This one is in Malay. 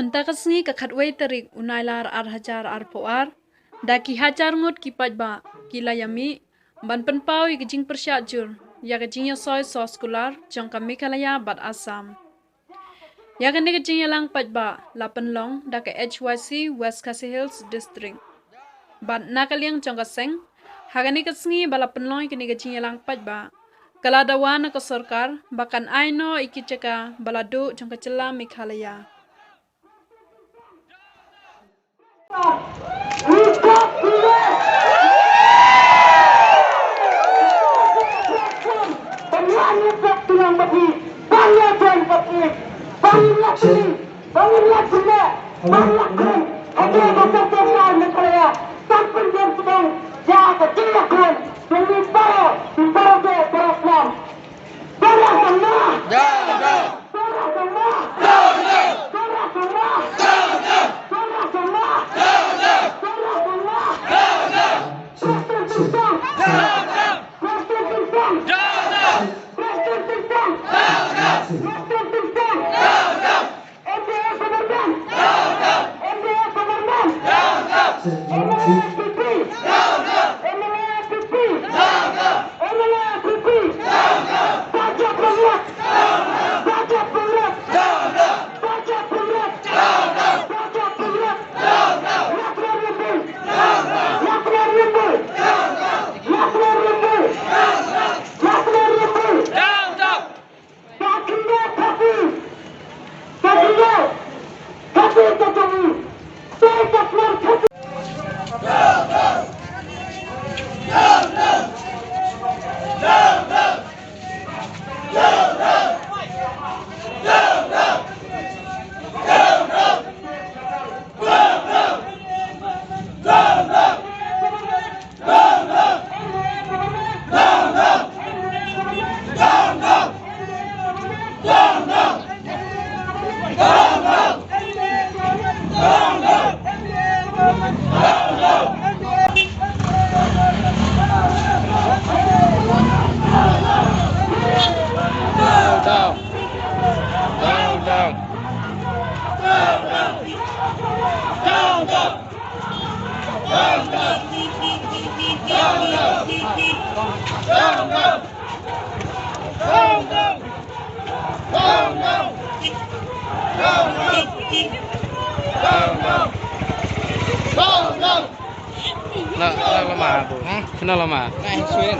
Untakasngi kakhatway tarik unailar hajar poar. Daki hajar ngot kipat ba kilayami. Ban penpau ikijing persyajur. Ya kajing ya soy sos kular. Jong kami kalaya bat asam. Ya kan kajing ya lang pat ba. Lapan long daka HYC West Khasi Hills District. Ban nakaliang jong kaseng. Hagani kasngi balapan long ikini kajing ya lang pat ba. Kaladawan ke sarkar. Bakan aino ikicaka baladu jong kacela Meghalaya. Lama bu, kenal lama. Nah, suin.